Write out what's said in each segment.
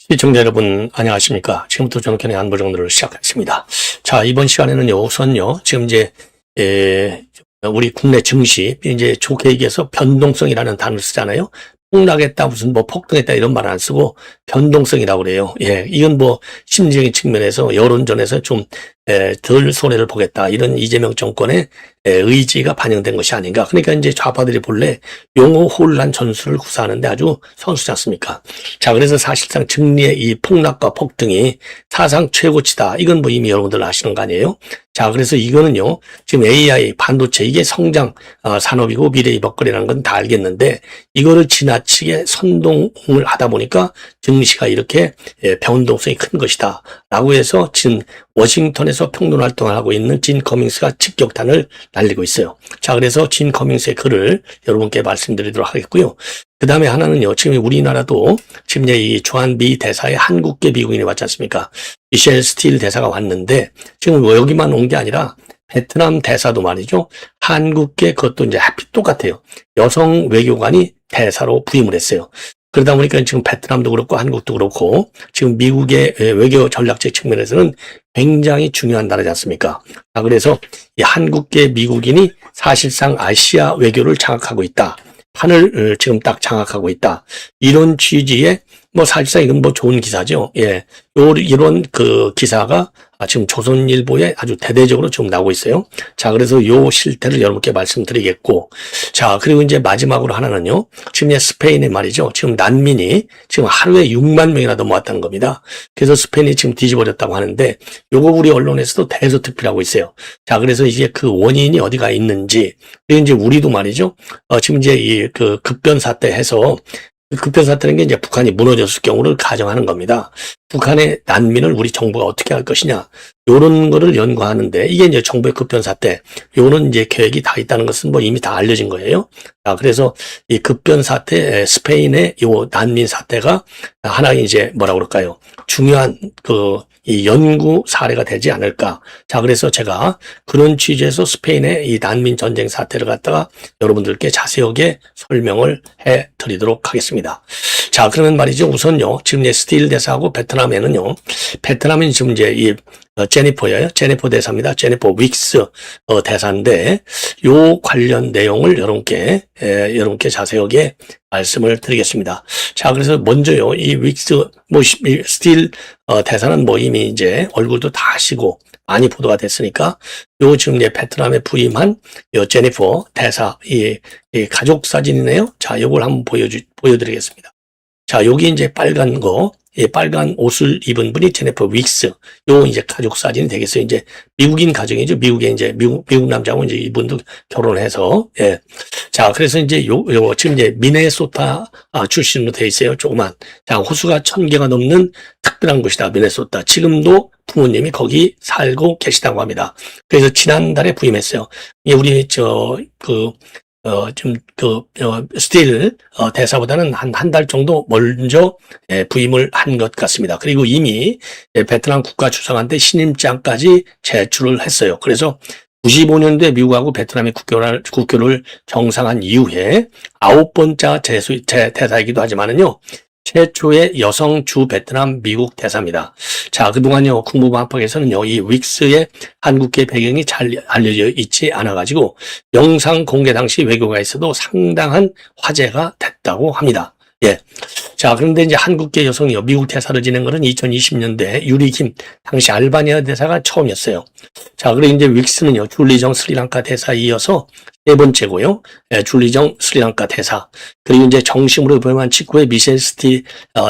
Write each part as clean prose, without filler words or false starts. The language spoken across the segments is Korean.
시청자 여러분 안녕하십니까. 지금부터 전국현의 안보정도를 시작하겠습니다. 자, 이번 시간에는요, 우선요, 지금 이제 우리 국내 증시, 이제 좋게 얘기해서 변동성이라는 단어를 쓰잖아요. 폭락했다, 무슨 뭐 폭등했다 이런 말 안 쓰고 변동성이라고 그래요. 예, 이건 뭐 심리적인 측면에서 여론전에서 좀 덜 손해를 보겠다, 이런 이재명 정권의 의지가 반영된 것이 아닌가. 그러니까 이제 좌파들이 본래 용호 혼란 전술을 구사하는데 아주 선수지 않습니까? 자, 그래서 사실상 증리의 이 폭락과 폭등이 사상 최고치다, 이건 뭐 이미 여러분들 아시는 거 아니에요? 자, 그래서 이거는요, 지금 AI, 반도체, 이게 성장 산업이고 미래의 먹거리라는 건 다 알겠는데, 이거를 지나치게 선동을 하다 보니까 증시가 이렇게 변동성이 큰 것이다 라고 해서 지금 워싱턴에서 평론 활동을 하고 있는 진 커밍스가 직격탄을 날리고 있어요. 자, 그래서 진 커밍스의 글을 여러분께 말씀드리도록 하겠고요. 그 다음에 하나는요, 지금 우리나라도 지금 이 주한미 대사에 한국계 미국인이 왔지 않습니까? 미셸 스틸 대사가 왔는데, 지금 여기만 온 게 아니라 베트남 대사도 말이죠, 한국계, 그것도 이제 하필 똑같아요. 여성 외교관이 대사로 부임을 했어요. 그러다 보니까 지금 베트남도 그렇고 한국도 그렇고 지금 미국의 외교 전략적 측면에서는 굉장히 중요한 나라지 않습니까? 그래서 이 한국계 미국인이 사실상 아시아 외교를 장악하고 있다. 판을 지금 딱 장악하고 있다. 이런 취지의 뭐 사실상 이건 뭐 좋은 기사죠. 예. 이런 그 기사가 지금 조선일보에 아주 대대적으로 지금 나오고 있어요. 자, 그래서 요 실태를 여러분께 말씀드리겠고. 자, 그리고 이제 마지막으로 하나는요, 지금 스페인에 말이죠, 지금 난민이 지금 하루에 6만 명이나 넘어왔다는 겁니다. 그래서 스페인이 지금 뒤집어졌다고 하는데, 요거 우리 언론에서도 대서특필하고 있어요. 자, 그래서 이게 그 원인이 어디가 있는지, 그리고 이제 우리도 말이죠, 지금 이제 이 그 급변 사태 해서, 급변 사태라는 게 이제 북한이 무너졌을 경우를 가정하는 겁니다. 북한의 난민을 우리 정부가 어떻게 할 것이냐, 요런 거를 연구하는데, 이게 이제 정부의 급변 사태, 요런 이제 계획이 다 있다는 것은 뭐 이미 다 알려진 거예요. 자, 그래서 이 급변 사태, 스페인의 요 난민 사태가 하나의 이제 뭐라 그럴까요? 중요한 이 연구 사례가 되지 않을까. 자, 그래서 제가 그런 취지에서 스페인의 이 난민 전쟁 사태를 갖다가 여러분들께 자세하게 설명을 해 드리도록 하겠습니다. 자, 그러면 말이죠, 우선요, 지금 스틸 대사하고 베트남에는요, 베트남은 지금 이제 이 제니퍼예요. 제니퍼 대사입니다. 제니퍼 윅스 대사인데, 요 관련 내용을 여러분께 자세하게 말씀을 드리겠습니다. 자, 그래서 먼저요, 이 윅스, 스틸 대사는 뭐 이미 이제 얼굴도 다 아시고 많이 보도가 됐으니까, 요 지금 이제 베트남에 부임한 요 제니퍼 대사, 이 가족 사진이네요. 자, 요걸 한번 보여드리겠습니다. 자, 여기 이제 빨간 거, 빨간 옷을 입은 분이 제니퍼 윅스. 요 이제 가족 사진이 되겠어요. 이제 미국인 가정이죠. 미국에 이제 미국 남자하고 이제 이분도 결혼해서, 예. 자, 그래서 이제 지금 이제 미네소타 출신으로 돼 있어요. 조그만. 자, 호수가 1000개가 넘는 특별한 곳이다. 미네소타. 지금도 부모님이 거기 살고 계시다고 합니다. 그래서 지난달에 부임했어요. 우리 스틸 대사보다는 한 달 정도 먼저 부임을 한 것 같습니다. 그리고 이미 베트남 국가 주석한테 신임장까지 제출을 했어요. 그래서 95년도에 미국하고 베트남의 국교를 정상한 이후에 9번째 대사이기도 하지만은요, 최초의 여성 주 베트남 미국 대사입니다. 자, 그동안요, 국무부 안팎에서는요, 이 윅스의 한국계 배경이 잘 알려져 있지 않아가지고, 영상 공개 당시 외교가 있어도 상당한 화제가 됐다고 합니다. 예. 자, 그런데 이제 한국계 여성이요, 미국 대사를 지낸 것은 2020년대 유리김, 당시 알바니아 대사가 처음이었어요. 자, 그리고 이제 윅스는요, 줄리정 스리랑카 대사에 이어서 네 번째고요. 줄리정 스리랑카 대사. 그리고 이제 정식으로 부임한 직후에 미셸 스틸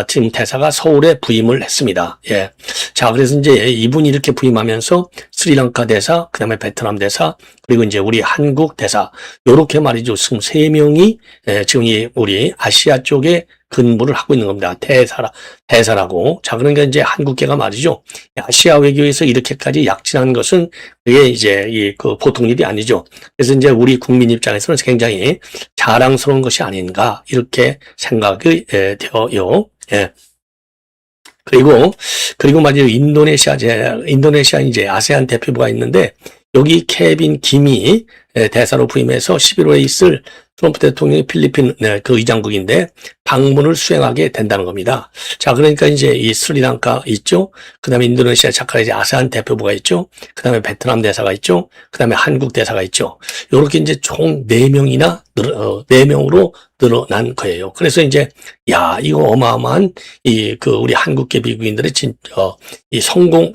팀 대사가 서울에 부임을 했습니다. 예. 자, 그래서 이제 이분이 이렇게 부임하면서 스리랑카 대사, 그 다음에 베트남 대사, 그리고 이제 우리 한국 대사, 요렇게 말이죠. 지금 3명이 지금 우리 아시아 쪽에 근무를 하고 있는 겁니다. 대사라고. 자, 그러니까 이제 한국계가 말이죠, 아시아 외교에서 이렇게까지 약진한 것은 그게 이제 보통 일이 아니죠. 그래서 이제 우리 국민 입장에서는 굉장히 자랑스러운 것이 아닌가, 이렇게 생각이 되어요. 예. 그리고 말이죠, 인도네시아 이제 아세안 대표부가 있는데, 여기 케빈 김이 대사로 부임해서 11월에 있을 트럼프 대통령의 필리핀 그 의장국인데 방문을 수행하게 된다는 겁니다. 자, 그러니까 이제 이 스리랑카 있죠. 그다음에 인도네시아, 자카르타 아세안 대표부가 있죠. 그다음에 베트남 대사가 있죠. 그다음에 한국 대사가 있죠. 요렇게 이제 총 4명이나 4명으로 늘어난 거예요. 그래서 이제 야, 이거 어마어마한 우리 한국계 미국인들의 이 성공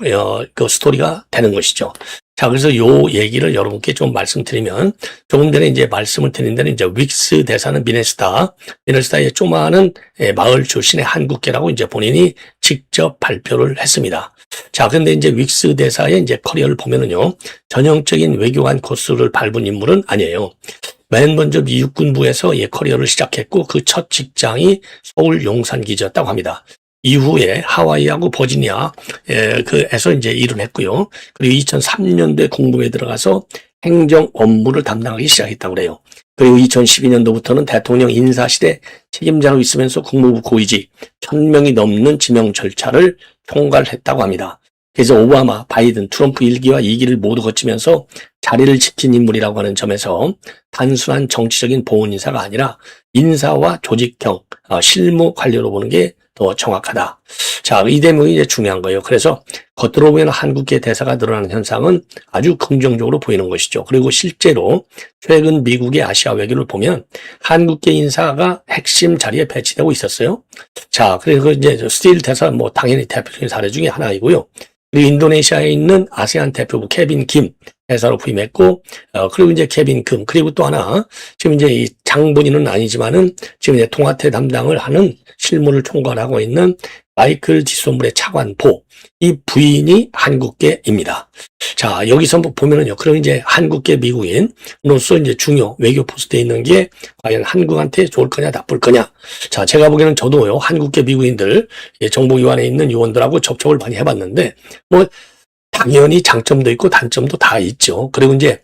그 스토리가 되는 것이죠. 자, 그래서 요 얘기를 여러분께 좀 말씀드리면, 조금 전에 이제 말씀을 드린 데는 이제 윅스 대사는 미네소타의 조그마한 마을 출신의 한국계라고 이제 본인이 직접 발표를 했습니다. 자, 근데 이제 윅스 대사의 이제 커리어를 보면은요, 전형적인 외교관 코스를 밟은 인물은 아니에요. 맨 먼저 미 육군부에서 커리어를 시작했고, 그 첫 직장이 서울 용산기지였다고 합니다. 이후에 하와이하고 버지니아에서 이제 일을 했고요. 그리고 2003년도에 공부에 들어가서 행정 업무를 담당하기 시작했다고 그래요. 그리고 2012년도부터는 대통령 인사실에 책임자로 있으면서 국무부 고위직 1000명이 넘는 지명 절차를 총괄했다고 합니다. 그래서 오바마, 바이든, 트럼프 1기와 2기를 모두 거치면서 자리를 지킨 인물이라고 하는 점에서 단순한 정치적인 보훈 인사가 아니라 인사와 조직형, 실무 관료로 보는 게 더 정확하다. 자, 이 대목이 이제 중요한 거예요. 그래서 겉으로 보면 한국계 대사가 늘어나는 현상은 아주 긍정적으로 보이는 것이죠. 그리고 실제로 최근 미국의 아시아 외교를 보면 한국계 인사가 핵심 자리에 배치되고 있었어요. 자, 그래서 이제 스틸 대사 당연히 대표적인 사례 중에 하나이고요. 그리고 인도네시아에 있는 아세안 대표부 케빈 김 대사로 부임했고, 그리고 이제 케빈 금, 그리고 또 하나, 지금 이제 이 장본인은 아니지만은 지금 이제 통화태 담당을 하는 실무를 총괄하고 있는 마이클 지소물의 차관보, 이 부인이 한국계입니다. 자, 여기서 보면은요, 그럼 이제 한국계 미국인으로서 이제 중요 외교 포스트에 있는 게 과연 한국한테 좋을 거냐, 나쁠 거냐. 자, 제가 보기에는 저도요, 한국계 미국인들, 정보기관에 있는 요원들하고 접촉을 많이 해봤는데, 당연히 장점도 있고 단점도 다 있죠. 그리고 이제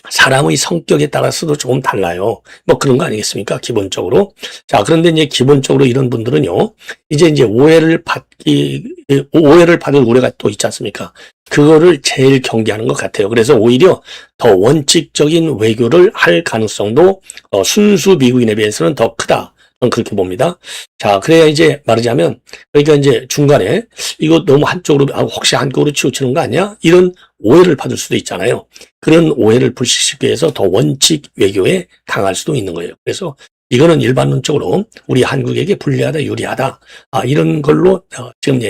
사람의 성격에 따라서도 조금 달라요. 그런 거 아니겠습니까? 기본적으로. 자, 그런데 이제 기본적으로 이런 분들은요, 이제 오해를 받을 우려가 또 있지 않습니까? 그거를 제일 경계하는 것 같아요. 그래서 오히려 더 원칙적인 외교를 할 가능성도 순수 미국인에 비해서는 더 크다. 저는 그렇게 봅니다. 자, 그래야 이제 말하자면, 그러니까 이제 중간에 이거 너무 한쪽으로, 혹시 한쪽으로 치우치는 거 아니야? 이런 오해를 받을 수도 있잖아요. 그런 오해를 불식시키기 위해서 더 원칙 외교에 강할 수도 있는 거예요. 그래서 이거는 일반론적으로 우리 한국에게 불리하다, 유리하다. 이런 걸로, 지금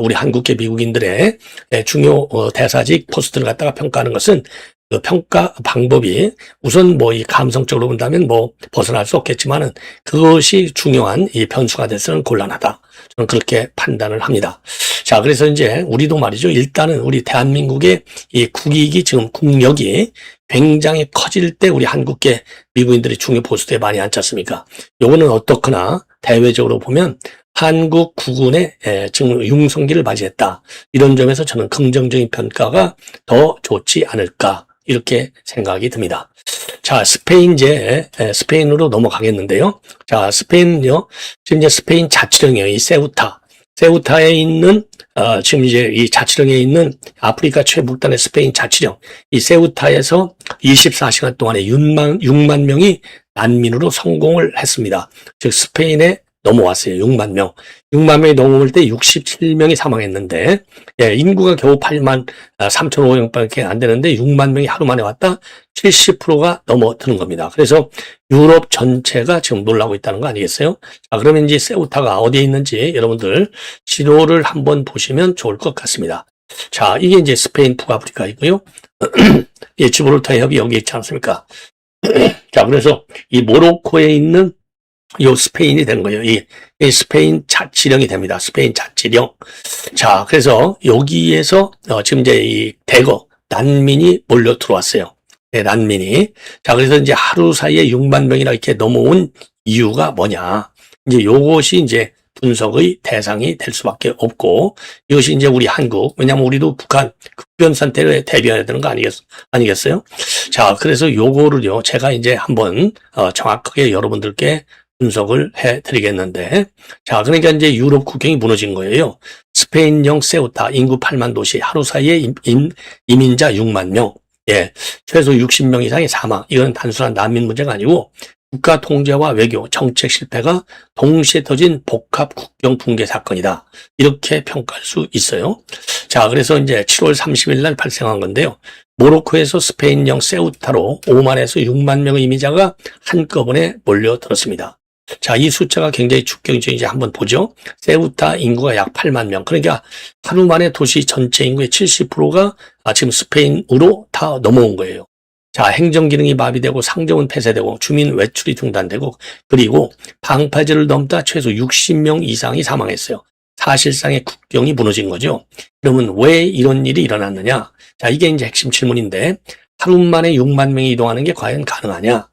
우리 한국계 미국인들의 중요 대사직 포스트를 갖다가 평가하는 것은 그 평가 방법이 우선 이 감성적으로 본다면 벗어날 수 없겠지만은 그것이 중요한 이 변수가 돼서는 곤란하다. 저는 그렇게 판단을 합니다. 자, 그래서 이제 우리도 말이죠. 일단은 우리 대한민국의 이 국익이 지금 국력이 굉장히 커질 때 우리 한국계 미국인들이 중요 포스트에 많이 앉지 않습니까? 요거는 어떻거나 대외적으로 보면 한국 국군의 지금 융성기를 맞이했다. 이런 점에서 저는 긍정적인 평가가 더 좋지 않을까. 이렇게 생각이 듭니다. 자, 스페인으로 넘어가겠는데요. 자, 스페인은요, 지금 이제 스페인 자치령이에요. 이 세우타에 있는, 지금 이제 이 자치령에 있는 아프리카 최북단의 스페인 자치령, 이 세우타에서 24시간 동안에 6만 명이 난민으로 성공을 했습니다. 즉, 스페인에 넘어왔어요. 6만 명. 6만 명이 넘어올 때 67명이 사망했는데, 인구가 겨우 8만 3,500명밖에 안 되는데 6만 명이 하루 만에 왔다? 70%가 넘어드는 겁니다. 그래서 유럽 전체가 지금 놀라고 있다는 거 아니겠어요? 자, 그러면 이제 세우타가 어디에 있는지 여러분들 지도를 한번 보시면 좋을 것 같습니다. 자, 이게 이제 스페인 북아프리카이고요. 지브롤터 해협이 여기 있지 않습니까? 자, 그래서 이 모로코에 있는 요 스페인이 된 거예요. 이 스페인 자치령이 됩니다. 스페인 자치령. 자, 그래서 여기에서 지금 이제 이 대거 난민이 몰려 들어왔어요. 네, 난민이. 자, 그래서 이제 하루 사이에 6만 명이나 이렇게 넘어온 이유가 뭐냐. 이제 요것이 이제 분석의 대상이 될 수밖에 없고, 이것이 이제 우리 한국, 왜냐면 우리도 북한 급변 때를 대비해야 되는 거 아니겠어요? 자, 그래서 요거를요, 제가 이제 한번 정확하게 여러분들께 분석을 해드리겠는데, 자, 그러니까 이제 유럽 국경이 무너진 거예요. 스페인령 세우타 인구 8만 도시 하루 사이에 이민자 6만 명, 예, 최소 60명 이상의 사망. 이건 단순한 난민 문제가 아니고 국가 통제와 외교, 정책 실패가 동시에 터진 복합 국경 붕괴 사건이다. 이렇게 평가할 수 있어요. 자, 그래서 이제 7월 30일 날 발생한 건데요. 모로코에서 스페인령 세우타로 5만에서 6만 명의 이민자가 한꺼번에 몰려들었습니다. 자, 이 숫자가 굉장히 충격적인지 한번 보죠. 세우타 인구가 약 8만 명. 그러니까 하루 만에 도시 전체 인구의 70%가 지금 스페인으로 다 넘어온 거예요. 자, 행정 기능이 마비되고 상점은 폐쇄되고 주민 외출이 중단되고 그리고 방파제를 넘다 최소 60명 이상이 사망했어요. 사실상의 국경이 무너진 거죠. 그러면 왜 이런 일이 일어났느냐? 자, 이게 이제 핵심 질문인데 하루 만에 6만 명이 이동하는 게 과연 가능하냐?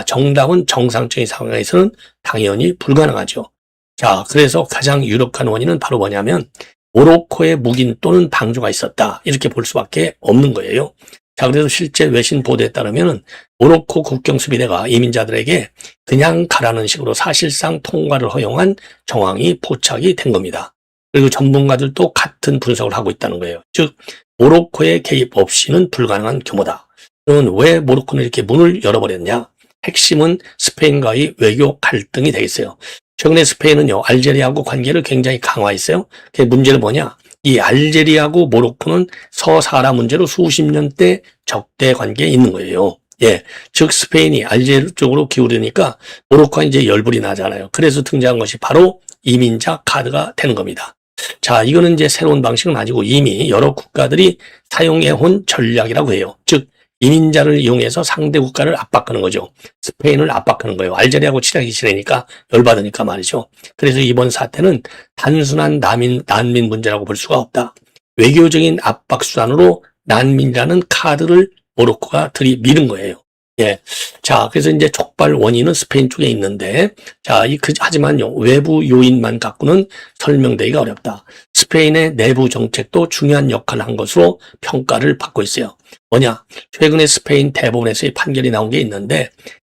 정답은 정상적인 상황에서는 당연히 불가능하죠. 자, 그래서 가장 유력한 원인은 바로 뭐냐면 모로코에 묵인 또는 방주가 있었다. 이렇게 볼 수밖에 없는 거예요. 자, 그래서 실제 외신 보도에 따르면 모로코 국경수비대가 이민자들에게 그냥 가라는 식으로 사실상 통과를 허용한 정황이 포착이 된 겁니다. 그리고 전문가들도 같은 분석을 하고 있다는 거예요. 즉, 모로코의 개입 없이는 불가능한 규모다. 그러면 왜 모로코는 이렇게 문을 열어버렸냐? 핵심은 스페인과의 외교 갈등이 되겠어요. 최근에 스페인은요, 알제리하고 관계를 굉장히 강화했어요. 그 문제는 뭐냐? 이 알제리하고 모로코는 서사하라 문제로 수십 년대 적대 관계에 있는 거예요. 예. 즉, 스페인이 알제리 쪽으로 기울으니까 모로코가 이제 열불이 나잖아요. 그래서 등장한 것이 바로 이민자 카드가 되는 겁니다. 자, 이거는 이제 새로운 방식은 아니고 이미 여러 국가들이 사용해온 전략이라고 해요. 즉, 이민자를 이용해서 상대 국가를 압박하는 거죠. 스페인을 압박하는 거예요. 알제리하고 친하게 지내니까 열받으니까 말이죠. 그래서 이번 사태는 단순한 난민 문제라고 볼 수가 없다. 외교적인 압박 수단으로 난민이라는 카드를 모로코가 들이미는 거예요. 예. 자, 그래서 이제 촉발 원인은 스페인 쪽에 있는데, 자, 하지만요, 외부 요인만 갖고는 설명되기가 어렵다. 스페인의 내부 정책도 중요한 역할을 한 것으로 평가를 받고 있어요. 뭐냐? 최근에 스페인 대법원에서의 판결이 나온 게 있는데,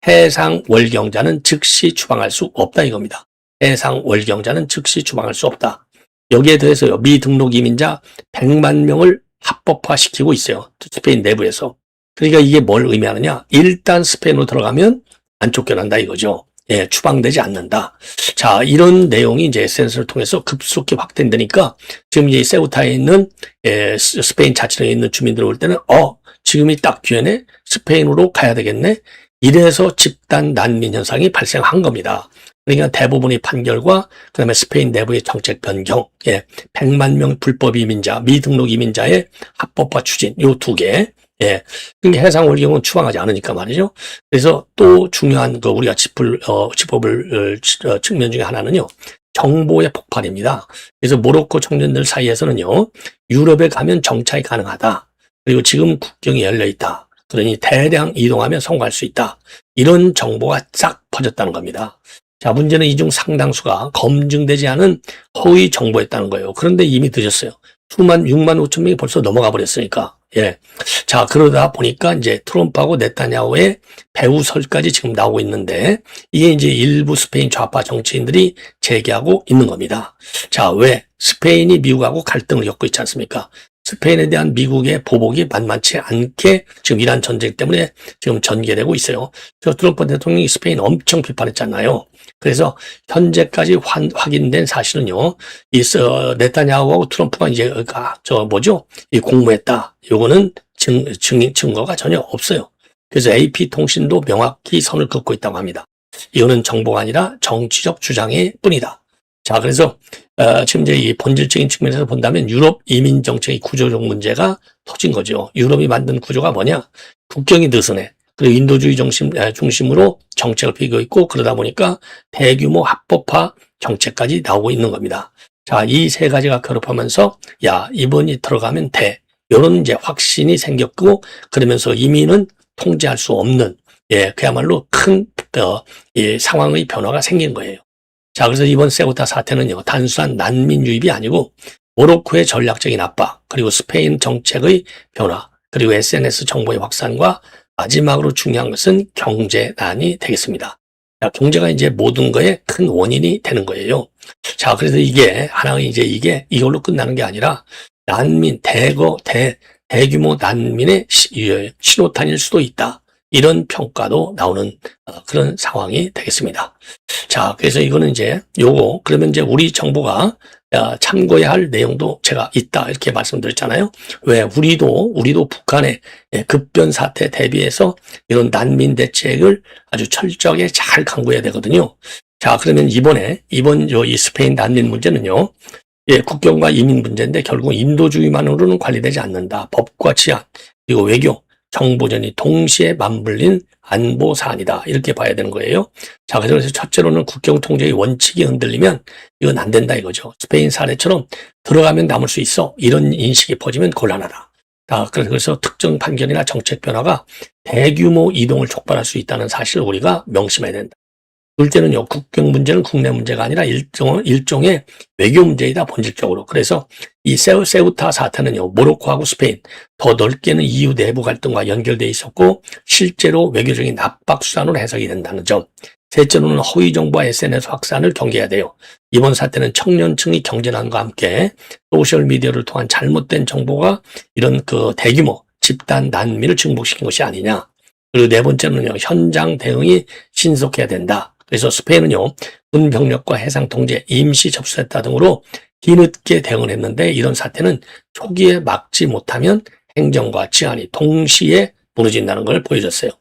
해상 월경자는 즉시 추방할 수 없다 이겁니다. 해상 월경자는 즉시 추방할 수 없다. 여기에 대해서요, 미등록 이민자 100만 명을 합법화시키고 있어요. 스페인 내부에서. 그러니까 이게 뭘 의미하느냐? 일단 스페인으로 들어가면 안 쫓겨난다 이거죠. 예, 추방되지 않는다. 자, 이런 내용이 이제 SNS를 통해서 급속히 확대되니까 지금 이제 세우타에 있는 스페인 자치령에 있는 주민들 올 때는 지금이 딱 기회네. 스페인으로 가야 되겠네. 이래서 집단 난민 현상이 발생한 겁니다. 그러니까 대부분의 판결과 그다음에 스페인 내부의 정책 변경, 100만 명 불법 이민자, 미등록 이민자의 합법화 추진, 요 두 개. 예. 그러니까 해상 월경은 추방하지 않으니까 말이죠. 그래서 또 중요한 우리가 짚어볼 측면 중에 하나는요, 정보의 폭발입니다. 그래서 모로코 청년들 사이에서는요, 유럽에 가면 정착이 가능하다. 그리고 지금 국경이 열려 있다. 그러니 대량 이동하면 성공할 수 있다. 이런 정보가 싹 퍼졌다는 겁니다. 자, 문제는 이 중 상당수가 검증되지 않은 허위 정보였다는 거예요. 그런데 이미 늦었어요. 6만 5천 명이 벌써 넘어가 버렸으니까. 예. 자, 그러다 보니까 이제 트럼프하고 네타냐후의 배후설까지 지금 나오고 있는데, 이게 이제 일부 스페인 좌파 정치인들이 제기하고 있는 겁니다. 자, 왜? 스페인이 미국하고 갈등을 겪고 있지 않습니까? 스페인에 대한 미국의 보복이 만만치 않게 지금 이란 전쟁 때문에 지금 전개되고 있어요. 저 트럼프 대통령이 스페인 엄청 비판했잖아요. 그래서 현재까지 확인된 사실은요, 네타냐후하고 트럼프가 이제 이 공모했다. 요거는 증거가 전혀 없어요. 그래서 AP 통신도 명확히 선을 긋고 있다고 합니다. 이거는 정보가 아니라 정치적 주장일 뿐이다. 자, 그래서 지금 이제 이 본질적인 측면에서 본다면 유럽 이민 정책의 구조적 문제가 터진 거죠. 유럽이 만든 구조가 뭐냐? 국경이 느슨해. 그리고 인도주의 중심으로 정책을 펴고 있고, 그러다 보니까 대규모 합법화 정책까지 나오고 있는 겁니다. 자, 이 세 가지가 결합하면서 이번이 들어가면 돼. 이런 이제 확신이 생겼고, 그러면서 이민은 통제할 수 없는 그야말로 큰 상황의 변화가 생긴 거예요. 자, 그래서 이번 세우타 사태는요, 단순한 난민 유입이 아니고 모로코의 전략적인 압박, 그리고 스페인 정책의 변화, 그리고 SNS 정보의 확산과 마지막으로 중요한 것은 경제난이 되겠습니다. 자, 경제가 이제 모든 거에 큰 원인이 되는 거예요. 자, 그래서 이게 하나의 이제 이게 이걸로 끝나는 게 아니라 난민, 대규모 난민의 신호탄일 수도 있다. 이런 평가도 나오는 그런 상황이 되겠습니다. 자, 그래서 이거는 이제 그러면 이제 우리 정부가 참고해야 할 내용도 제가 있다 이렇게 말씀드렸잖아요. 왜 우리도 북한의 급변 사태 대비해서 이런 난민 대책을 아주 철저하게 잘 강구해야 되거든요. 자, 그러면 이번 이 스페인 난민 문제는요. 국경과 이민 문제인데 결국 인도주의만으로는 관리되지 않는다. 법과 치안 그리고 외교 정보전이 동시에 맞물린 안보 사안이다. 이렇게 봐야 되는 거예요. 자, 그래서 첫째로는 국경 통제의 원칙이 흔들리면 이건 안 된다 이거죠. 스페인 사례처럼 들어가면 남을 수 있어. 이런 인식이 퍼지면 곤란하다. 자, 그래서 특정 판결이나 정책 변화가 대규모 이동을 촉발할 수 있다는 사실을 우리가 명심해야 된다. 둘째는요, 국경 문제는 국내 문제가 아니라 일종의 외교 문제이다, 본질적으로. 그래서 이 세우타 사태는요, 모로코하고 스페인, 더 넓게는 EU 내부 갈등과 연결돼 있었고, 실제로 외교적인 압박 수단으로 해석이 된다는 점. 셋째로는 허위 정보와 SNS 확산을 경계해야 돼요. 이번 사태는 청년층이 경제난과 함께 소셜미디어를 통한 잘못된 정보가 이런 대규모 집단 난민을 증폭시킨 것이 아니냐. 그리고 네 번째는요, 현장 대응이 신속해야 된다. 그래서 스페인은요, 군 병력과 해상 통제, 임시 접수했다 등으로 뒤늦게 대응을 했는데 이런 사태는 초기에 막지 못하면 행정과治安이 동시에 무너진다는 걸 보여줬어요.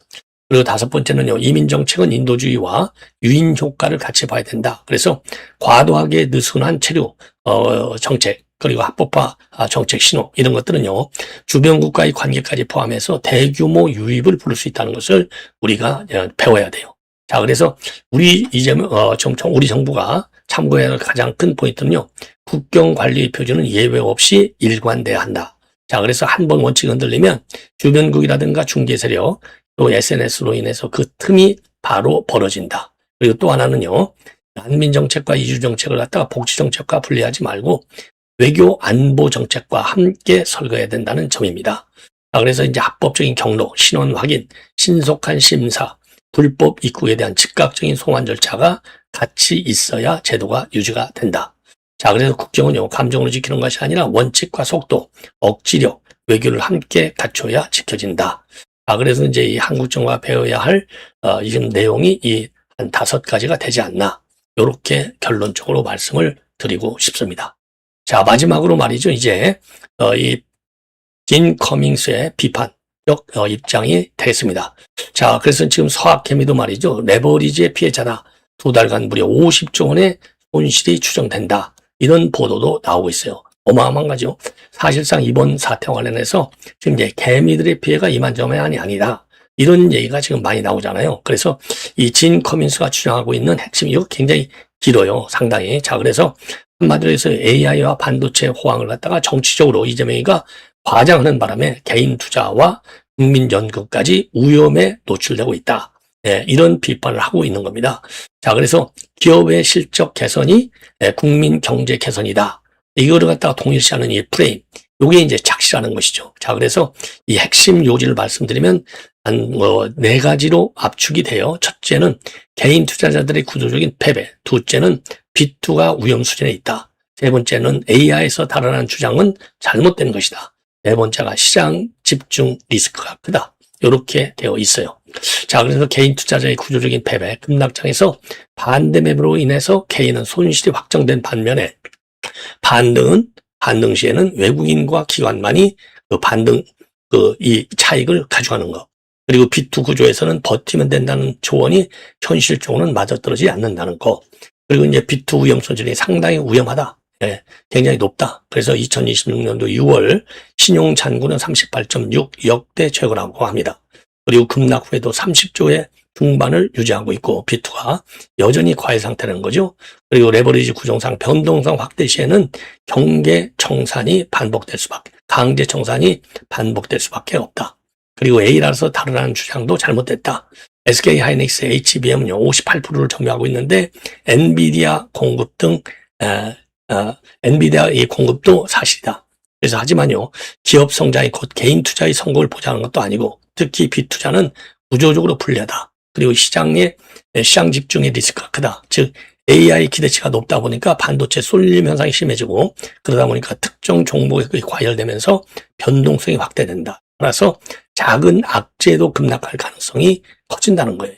그리고 다섯 번째는요, 이민정책은 인도주의와 유인 효과를 같이 봐야 된다. 그래서 과도하게 느슨한 체류 정책, 그리고 합법화 정책 신호 이런 것들은요, 주변 국가의 관계까지 포함해서 대규모 유입을 부를 수 있다는 것을 우리가 배워야 돼요. 자, 그래서 우리 정부가 참고해야 할 가장 큰 포인트는요, 국경 관리 표준은 예외 없이 일관돼야 한다. 자, 그래서 한번 원칙이 흔들리면 주변국이라든가 중개 세력, 또 SNS로 인해서 그 틈이 바로 벌어진다. 그리고 또 하나는요, 난민 정책과 이주 정책을 갖다가 복지 정책과 분리하지 말고 외교 안보 정책과 함께 설거해야 된다는 점입니다. 자, 그래서 이제 합법적인 경로, 신원 확인, 신속한 심사, 불법 입국에 대한 즉각적인 송환 절차가 같이 있어야 제도가 유지가 된다. 자, 그래서 국경은요, 감정으로 지키는 것이 아니라 원칙과 속도, 억지력, 외교를 함께 갖춰야 지켜진다. 자, 그래서 이제 이 한국 정부가 배워야 할 지금 내용이 이 한 5가지가 되지 않나. 이렇게 결론적으로 말씀을 드리고 싶습니다. 자, 마지막으로 말이죠. 이제 진 커밍스의 비판. 입장이 되겠습니다. 자, 그래서 지금 서학개미도 말이죠. 레버리지의 피해자다. 2달간 무려 50조 원의 손실이 추정된다. 이런 보도도 나오고 있어요. 어마어마한 거죠. 사실상 이번 사태와 관련해서 지금 이제 개미들의 피해가 이만저만이 아니다. 이런 얘기가 지금 많이 나오잖아요. 그래서 이 진 커민스가 주장하고 있는 핵심이 이거 굉장히 길어요. 상당히. 자, 그래서 한마디로 해서 AI와 반도체 호황을 갖다가 정치적으로 이재명이가 과장하는 바람에 개인 투자와 국민 연금까지 위험에 노출되고 있다. 네, 이런 비판을 하고 있는 겁니다. 자, 그래서 기업의 실적 개선이 국민 경제 개선이다. 이거를 갖다가 동일시하는 이 프레임, 이게 이제 착시라는 것이죠. 자, 그래서 이 핵심 요지를 말씀드리면 한 4가지로 압축이 돼요. 첫째는 개인 투자자들의 구조적인 패배, 둘째는 B2가 위험 수준에 있다. 세 번째는 AI에서 달아난 주장은 잘못된 것이다. 네 번째가 시장 집중 리스크가 크다. 이렇게 되어 있어요. 자, 그래서 개인 투자자의 구조적인 패배, 급락장에서 반대 매물로 인해서 개인은 손실이 확정된 반면에 반등 시에는 외국인과 기관만이 이 차익을 가져가는 것. 그리고 B2 구조에서는 버티면 된다는 조언이 현실적으로는 맞아떨어지지 않는다는 거. 그리고 이제 B2 위험 소진이 상당히 위험하다. 예, 굉장히 높다. 그래서 2026년도 6월 신용 잔고는 38.6 역대 최고라고 합니다. 그리고 급락 후에도 30조의 중반을 유지하고 있고 B2가 여전히 과열 상태라는 거죠. 그리고 레버리지 구조상 변동성 확대 시에는 강제 청산이 반복될 수밖에 없다. 그리고 A라서 다르라는 주장도 잘못됐다. SK 하이닉스 HBM은요 58%를 점유하고 있는데 엔비디아 공급 등 엔비디아 의 공급도 사실이다. 그래서 하지만요 기업 성장이 곧 개인 투자의 성공을 보장하는 것도 아니고 특히 비투자는 구조적으로 불리하다. 그리고 시장 집중의 리스크가 크다. 즉 AI 기대치가 높다 보니까 반도체 쏠림 현상이 심해지고 그러다 보니까 특정 종목에 과열되면서 변동성이 확대된다. 따라서 작은 악재도 급락할 가능성이 커진다는 거예요.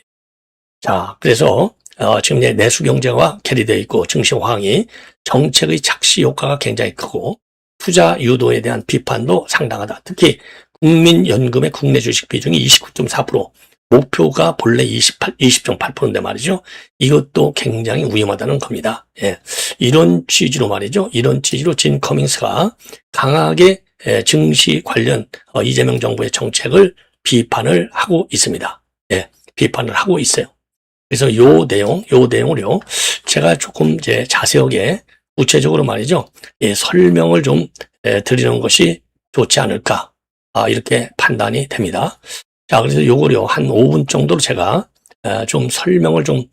자, 그래서 지금 이제 내수 경제와 결의되어 있고 증시 호황이 정책의 착시 효과가 굉장히 크고 투자 유도에 대한 비판도 상당하다. 특히 국민연금의 국내 주식 비중이 29.4%, 목표가 본래 20.8%인데 말이죠. 이것도 굉장히 위험하다는 겁니다. 예. 이런 취지로 말이죠. 이런 취지로 진 커밍스가 강하게 증시 관련 이재명 정부의 정책을 비판을 하고 있습니다. 예. 비판을 하고 있어요. 그래서 요 내용을요. 제가 조금 이제 자세하게 구체적으로 말이죠. 예, 설명을 좀 드리는 것이 좋지 않을까. 이렇게 판단이 됩니다. 자, 그래서 요거요. 한 5분 정도로 제가 좀 설명을 좀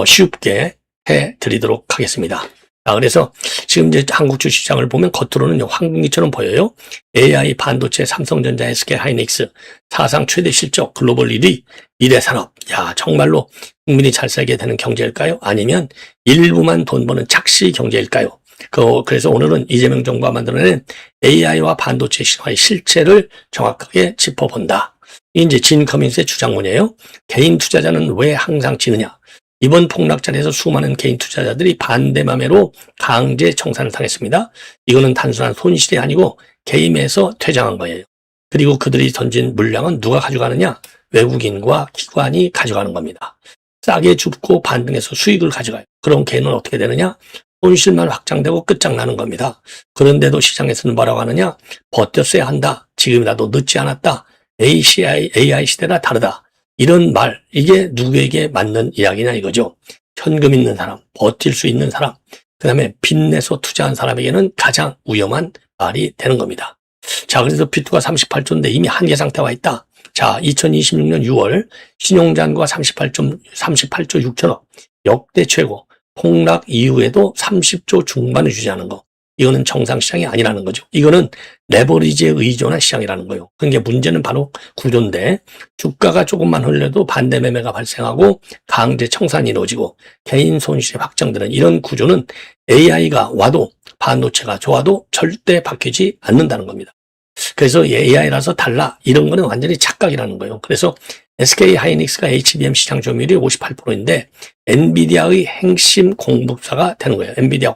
쉽게 해 드리도록 하겠습니다. 자, 그래서 지금 이제 한국 주식시장을 보면 겉으로는 황금기처럼 보여요. AI, 반도체, 삼성전자, SK 하이닉스, 사상 최대 실적, 글로벌 1위, 미래산업. 야, 정말로 국민이 잘 살게 되는 경제일까요? 아니면 일부만 돈 버는 착시 경제일까요? 그래서 오늘은 이재명 정부가 만들어낸 AI와 반도체 시장의 실체를 정확하게 짚어본다. 이제 진 커밍스의 주장문이에요. 개인 투자자는 왜 항상 지느냐? 이번 폭락자리에서 수많은 개인 투자자들이 반대맘으로 강제 청산을 당했습니다. 이거는 단순한 손실이 아니고 게임에서 퇴장한 거예요. 그리고 그들이 던진 물량은 누가 가져가느냐? 외국인과 기관이 가져가는 겁니다. 싸게 줍고 반등해서 수익을 가져가요. 그럼 걔는 어떻게 되느냐? 손실만 확장되고 끝장나는 겁니다. 그런데도 시장에서는 뭐라고 하느냐? 버텼어야 한다. 지금이라도 늦지 않았다. AI 시대나 다르다. 이런 말, 이게 누구에게 맞는 이야기냐 이거죠. 현금 있는 사람, 버틸 수 있는 사람, 그 다음에 빚내서 투자한 사람에게는 가장 위험한 말이 되는 겁니다. 자, 그래서 비트가 38조인데 이미 한계 상태에 와 있다. 자, 2026년 6월 신용잔고가 38조 6천억, 역대 최고. 폭락 이후에도 30조 중반을 유지하는 거. 이거는 정상시장이 아니라는 거죠. 이거는 레버리지에 의존한 시장이라는 거예요. 그러니까 문제는 바로 구조인데 주가가 조금만 흘려도 반대 매매가 발생하고 강제 청산이 이루어지고 개인 손실이 확정되는 이런 구조는 AI가 와도 반도체가 좋아도 절대 바뀌지 않는다는 겁니다. 그래서 AI라서 달라 이런 거는 완전히 착각이라는 거예요. 그래서 SK 하이닉스가 HBM 시장 점유율이 58%인데 엔비디아의 핵심 공급사가 되는 거예요. 엔비디아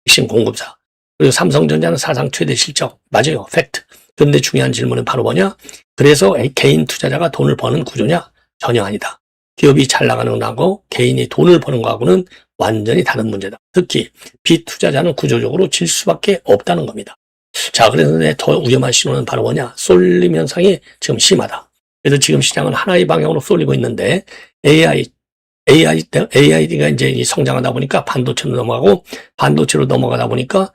핵심 공급사. 그리고 삼성전자는 사상 최대 실적. 맞아요. 팩트. 그런데 중요한 질문은 바로 뭐냐? 그래서 개인 투자자가 돈을 버는 구조냐? 전혀 아니다. 기업이 잘 나가는 거하고 개인이 돈을 버는 거하고는 완전히 다른 문제다. 특히 비투자자는 구조적으로 질 수밖에 없다는 겁니다. 자, 그래서 더 위험한 신호는 바로 뭐냐? 쏠림 현상이 지금 심하다. 그래서 지금 시장은 하나의 방향으로 쏠리고 있는데 AI가 이제 성장하다 보니까 반도체로 넘어가고 반도체로 넘어가다 보니까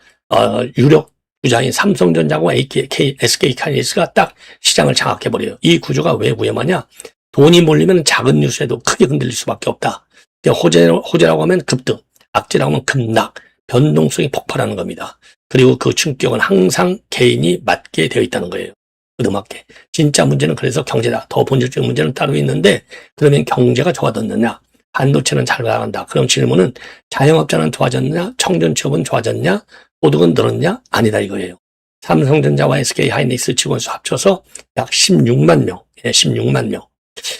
유력 부자인 삼성전자와 SK 하이닉스가 딱 시장을 장악해버려요. 이 구조가 왜 위험하냐? 돈이 몰리면 작은 뉴스에도 크게 흔들릴 수밖에 없다. 호재라고 하면 급등, 악재라고 하면 급락, 변동성이 폭발하는 겁니다. 그리고 그 충격은 항상 개인이 맞게 되어 있다는 거예요. 그드맞게. 진짜 문제는 그래서 경제다. 더 본질적인 문제는 따로 있는데 그러면 경제가 좋아졌느냐? 반도체는 잘 나간다. 그럼 질문은 자영업자는 좋아졌냐? 청년취업은 좋아졌냐? 소득은 늘었냐? 아니다 이거예요. 삼성전자와 SK 하이닉스 직원수 합쳐서 약 16만 명. 16만 명.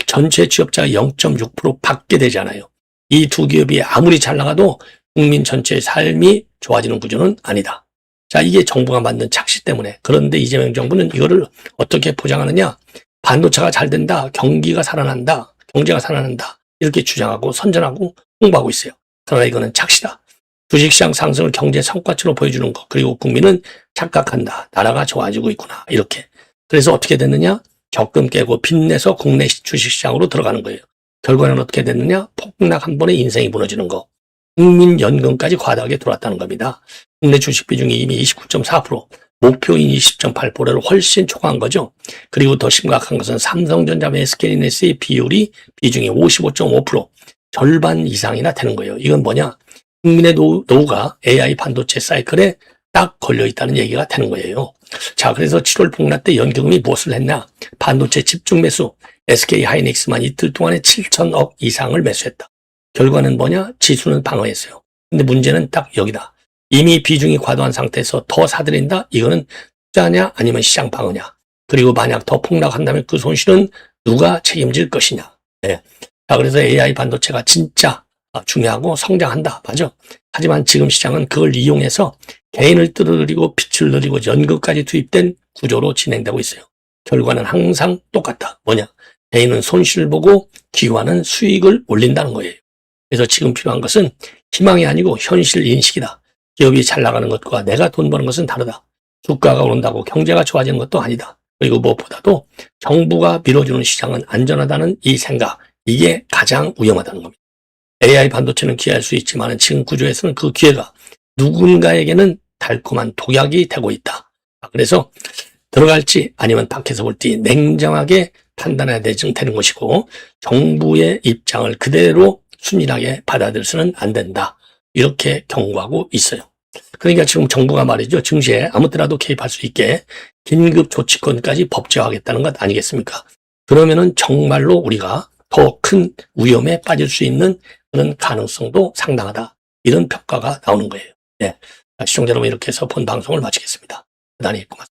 전체 취업자가 0.6% 밖에 되지 않아요. 이 두 기업이 아무리 잘 나가도 국민 전체의 삶이 좋아지는 구조는 아니다. 자, 이게 정부가 만든 착시 때문에. 그런데 이재명 정부는 이거를 어떻게 포장하느냐? 반도체가 잘 된다. 경기가 살아난다. 경제가 살아난다. 이렇게 주장하고 선전하고 홍보하고 있어요. 그러나 이거는 착시다. 주식시장 상승을 경제 성과치로 보여주는 것. 그리고 국민은 착각한다. 나라가 좋아지고 있구나. 이렇게. 그래서 어떻게 됐느냐? 적금 깨고 빚내서 국내 주식시장으로 들어가는 거예요. 결과는 어떻게 됐느냐? 폭락 한 번에 인생이 무너지는 거. 국민연금까지 과다하게 들어왔다는 겁니다. 국내 주식 비중이 이미 29.4%, 목표인 20.8%를 훨씬 초과한 거죠. 그리고 더 심각한 것은 삼성전자와 SK하이닉스의 비중이 55.5%, 절반 이상이나 되는 거예요. 이건 뭐냐? 국민의 노후가 AI 반도체 사이클에 딱 걸려있다는 얘기가 되는 거예요. 자, 그래서 7월 폭락 때 연기금이 무엇을 했냐? 반도체 집중 매수, SK 하이닉스만 이틀 동안에 7천억 이상을 매수했다. 결과는 뭐냐? 지수는 방어했어요. 근데 문제는 딱 여기다. 이미 비중이 과도한 상태에서 더 사들인다? 이거는 투자냐 아니면 시장 방어냐? 그리고 만약 더 폭락한다면 그 손실은 누가 책임질 것이냐? 네. 자, 그래서 AI 반도체가 진짜 중요하고 성장한다. 맞아. 하지만 지금 시장은 그걸 이용해서 개인을 끌어들이고 빚을 늘리고 연금까지 투입된 구조로 진행되고 있어요. 결과는 항상 똑같다. 뭐냐? 개인은 손실을 보고 기관은 수익을 올린다는 거예요. 그래서 지금 필요한 것은 희망이 아니고 현실 인식이다. 기업이 잘 나가는 것과 내가 돈 버는 것은 다르다. 주가가 오른다고 경제가 좋아지는 것도 아니다. 그리고 무엇보다도 정부가 밀어주는 시장은 안전하다는 이 생각, 이게 가장 위험하다는 겁니다. AI 반도체는 기회할 수 있지만 지금 구조에서는 그 기회가 누군가에게는 달콤한 독약이 되고 있다. 그래서 들어갈지 아니면 밖에서 볼 때 냉정하게 판단해야 되는 것이고 정부의 입장을 그대로 순진하게 받아들여서는 안 된다. 이렇게 경고하고 있어요. 그러니까 지금 정부가 말이죠. 증시에 아무 때라도 개입할 수 있게 긴급 조치권까지 법제화하겠다는 것 아니겠습니까? 그러면은 정말로 우리가 더 큰 위험에 빠질 수 있는 그런 가능성도 상당하다. 이런 평가가 나오는 거예요. 네. 시청자 여러분 이렇게 해서 본 방송을 마치겠습니다. 대단히 고맙습니다.